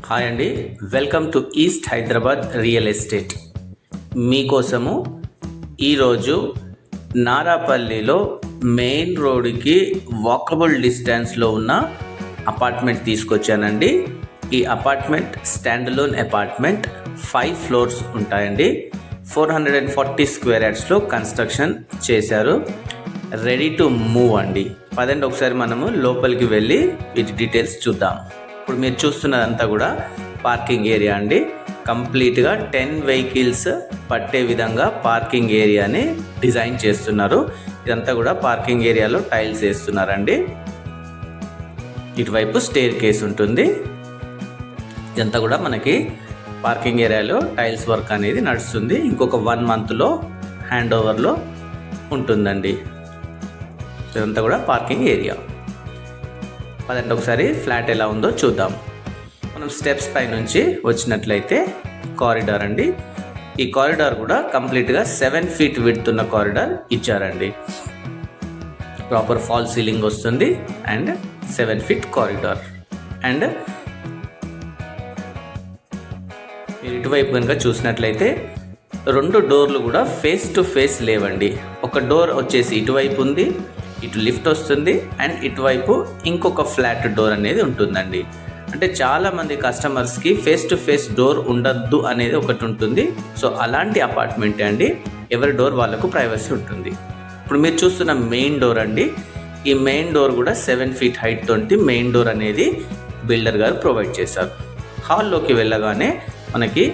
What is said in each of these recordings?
Hi అండి, welcome to east Hyderabad real estate. మీకోసము ఈరోజు నారాపల్లిలో మెయిన్ రోడ్డుకి వాకబుల్ డిస్టెన్స్లో ఉన్న అపార్ట్మెంట్ తీసుకొచ్చానండి. ఈ అపార్ట్మెంట్ స్టాండ్లోన్ అపార్ట్మెంట్ 5 ఫ్లోర్స్ ఉంటాయండి. 440 స్క్వేర్ యార్డ్స్లో కన్స్ట్రక్షన్ చేశారు. రెడీ టు మూవ్ అండి. పదండి ఒకసారి మనము లోపలికి వెళ్ళి వీటి డీటెయిల్స్ చూద్దాం. ఇప్పుడు మీరు చూస్తున్నదంతా కూడా పార్కింగ్ ఏరియా అండి. కంప్లీట్గా 10 వెహికల్స్ పట్టే విధంగా పార్కింగ్ ఏరియాని డిజైన్ చేస్తున్నారు. ఇదంతా కూడా పార్కింగ్ ఏరియాలో టైల్స్ వేస్తున్నారండి. ఇటువైపు స్టేర్ కేస్ ఉంటుంది. ఇదంతా కూడా మనకి పార్కింగ్ ఏరియాలో టైల్స్ వర్క్ అనేది నడుస్తుంది. ఇంకొక 1 మంత్లో హ్యాండ్ ఓవర్లో ఉంటుందండి. ఇదంతా కూడా పార్కింగ్ ఏరియా. పదండి ఒకసారి ఫ్లాట్ ఎలా ఉందో చూద్దాం. మనం స్టెప్స్ పై నుంచి వచ్చినట్లయితే కారిడార్ అండి. ఈ కారిడార్ కూడా కంప్లీట్గా 7 ఫీట్ విడ్త్ ఉన్న కారిడార్ ఇచ్చారండి. ప్రాపర్ ఫాల్ సీలింగ్ వస్తుంది అండ్ 7 ఫీట్ కారిడార్. అండ్ మీరు ఇటువైపు కనుక చూసినట్లయితే 2 డోర్లు కూడా ఫేస్ టు ఫేస్ లేవండి. ఒక డోర్ వచ్చేసి ఇటువైపు ఉంది, ఇటు లిఫ్ట్ వస్తుంది అండ్ ఇటువైపు ఇంకొక ఫ్లాట్ డోర్ అనేది ఉంటుందండి. అంటే చాలామంది కస్టమర్స్కి ఫేస్ టు ఫేస్ డోర్ ఉండద్దు అనేది ఒకటి ఉంటుంది. సో అలాంటి అపార్ట్మెంటే అండి. ఎవరి డోర్ వాళ్ళకు ప్రైవసీ ఉంటుంది. ఇప్పుడు మీరు చూస్తున్న మెయిన్ డోర్ అండి. ఈ మెయిన్ డోర్ కూడా 7 ఫీట్ హైట్ తోటి మెయిన్ డోర్ అనేది బిల్డర్ గారు ప్రొవైడ్ చేశారు. హాల్లోకి వెళ్ళగానే మనకి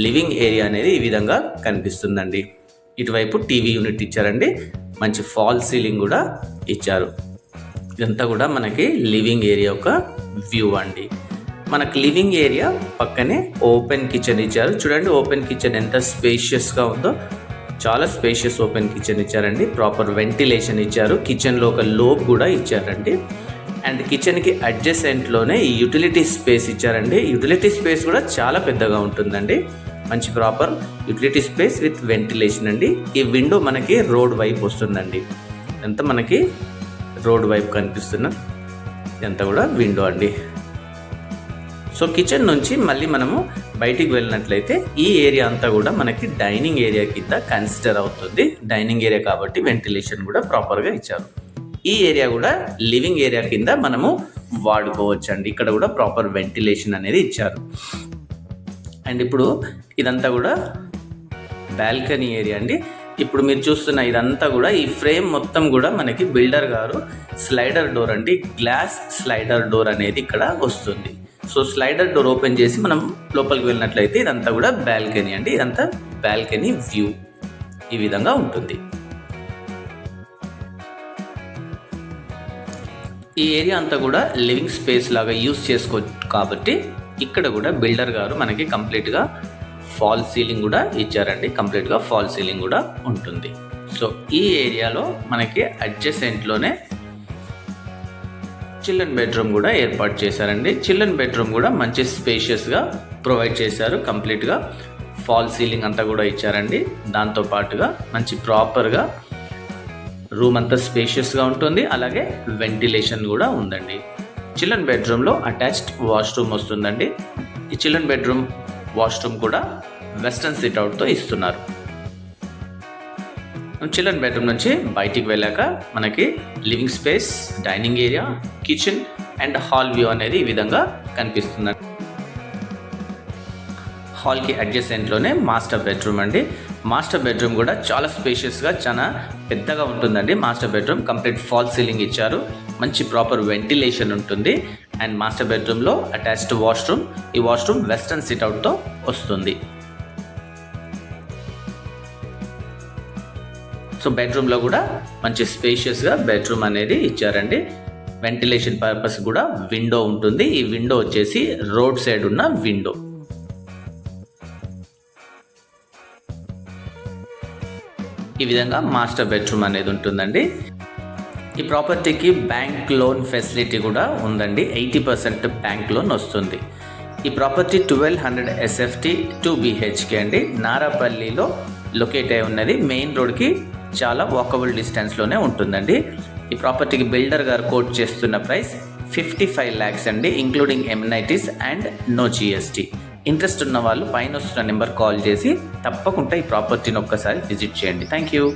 లివింగ్ ఏరియా అనేది ఈ విధంగా కనిపిస్తుందండి. ఇటువైపు టీవీ యూనిట్ ఇచ్చారండి. మంచి ఫాల్ సీలింగ్ కూడా ఇచ్చారు. ఇదంతా కూడా మనకి లివింగ్ ఏరియా ఒక వ్యూ అండి. మనకి లివింగ్ ఏరియా పక్కనే ఓపెన్ కిచెన్ ఇచ్చారు. చూడండి ఓపెన్ కిచెన్ ఎంత స్పేషియస్గా ఉందో. చాలా స్పేషియస్ ఓపెన్ కిచెన్ ఇచ్చారండి. ప్రాపర్ వెంటిలేషన్ ఇచ్చారు. కిచెన్లో ఒక లోబ్ కూడా ఇచ్చారండి. అండ్ కిచెన్కి అడ్జసెంట్లోనే ఈ యుటిలిటీ స్పేస్ ఇచ్చారండి. యుటిలిటీ స్పేస్ కూడా చాలా పెద్దగా ఉంటుందండి. మంచి proper utility space with ventilation అండి. ఈ విండో మనకి రోడ్ వైపు వస్తుందండి. ఇదంతా మనకి రోడ్ వైపు కనిపిస్తున్న ఇదంతా కూడా విండో అండి. సో కిచెన్ నుంచి మళ్ళీ మనము బయటికి వెళ్ళినట్లయితే ఈ ఏరియా అంతా కూడా మనకి డైనింగ్ ఏరియా కింద కన్సిడర్ అవుతుంది. డైనింగ్ ఏరియా కాబట్టి వెంటిలేషన్ కూడా ప్రాపర్గా ఇచ్చారు. ఈ ఏరియా కూడా లివింగ్ ఏరియా కింద మనము వాడుకోవచ్చు అండి. ఇక్కడ కూడా ప్రాపర్ వెంటిలేషన్ అనేది ఇచ్చారు. అండ్ ఇప్పుడు ఇదంతా కూడా బాల్కనీ ఏరియా అండి. ఇప్పుడు మీరు చూస్తున్న ఇదంతా కూడా ఈ ఫ్రేమ్ మొత్తం కూడా మనకి బిల్డర్ గారు స్లైడర్ డోర్ అండి. గ్లాస్ స్లైడర్ డోర్ అనేది ఇక్కడ వస్తుంది. సో స్లైడర్ డోర్ ఓపెన్ చేసి మనం లోపలికి వెళ్ళినట్లయితే ఇదంతా కూడా బాల్కనీ అండి. ఇదంతా బాల్కనీ వ్యూ ఈ విధంగా ఉంటుంది. ఈ ఏరియా అంతా కూడా లివింగ్ స్పేస్ లాగా యూజ్ చేసుకోవచ్చు కాబట్టి ఇక్కడ కూడా బిల్డర్ గారు మనకి కంప్లీట్గా ఫాల్ సీలింగ్ కూడా ఇచ్చారండి. కంప్లీట్గా ఫాల్ సీలింగ్ కూడా ఉంటుంది. సో ఈ ఏరియాలో మనకి అడ్జసెంట్లోనే చిల్డ్రన్ బెడ్రూమ్ కూడా ఏర్పాటు చేశారండి. చిల్డ్రన్ బెడ్రూమ్ కూడా మంచి స్పేషియస్గా ప్రొవైడ్ చేశారు. కంప్లీట్గా ఫాల్ సీలింగ్ అంతా కూడా ఇచ్చారండి. దాంతోపాటుగా మంచి ప్రాపర్గా రూమ్ అంతా స్పేషియస్గా ఉంటుంది. అలాగే వెంటిలేషన్ కూడా ఉందండి. చిల్డ్రన్ బెడ్రూమ్లో అటాచ్డ్ వాష్రూమ్ వస్తుందండి. ఈ చిల్డ్రన్ బెడ్రూమ్ వాష్రూమ్ కూడా వెస్టర్న్ సిట్అవుట్తో ఇస్తున్నారు. చిల్డ్రన్ బెడ్రూమ్ నుంచి బయటికి వెళ్ళాక మనకి living space, dining area, kitchen and hall view అనేది ఈ విధంగా కనిపిస్తుంది. హాల్కి అడ్జసెంట్లోనే మాస్టర్ బెడ్రూమ్ అండి. మాస్టర్ బెడ్రూమ్ కూడా చాలా స్పేషియస్గా చాలా పెద్దగా ఉంటుందండి. Master bedroom complete fall ceiling ఇచ్చారు. మంచి ప్రాపర్ వెంటిలేషన్ ఉంటుంది. అండ్ మాస్టర్ బెడ్రూమ్లో అటాచ్డ్ వాష్రూమ్. ఈ వాష్రూమ్ వెస్టర్న్ సిట్అవుట్తో వస్తుంది. సో బెడ్రూమ్లో కూడా మంచి స్పేషియస్గా బెడ్రూమ్ అనేది ఇచ్చారండి. వెంటిలేషన్ పర్పస్ కూడా విండో ఉంటుంది. ఈ విండో వచ్చేసి రోడ్ సైడ్ ఉన్న విండో. ఈ విధంగా మాస్టర్ బెడ్రూమ్ అనేది ఉంటుందండి. ఈ ప్రాపర్టీకి బ్యాంక్ లోన్ ఫెసిలిటీ కూడా ఉందండి. 80% బ్యాంక్ లోన్ వస్తుంది. ఈ ప్రాపర్టీ 1200 SFT 2 BHK అండి. నారాపల్లిలో లొకేట్ అయి ఉన్నది. మెయిన్ రోడ్కి చాలా వాకబుల్ డిస్టెన్స్లోనే ఉంటుందండి. ఈ ప్రాపర్టీకి బిల్డర్ గారు కోట్ చేస్తున్న ప్రైస్ 55 lakhs అండి, including amenities and no GST. Interest ఉన్న వాళ్ళు పైన వస్తున్న నెంబర్ కాల్ చేసి తప్పకుండా ఈ ప్రాపర్టీని ఒక్కసారి విజిట్ చేయండి. Thank you.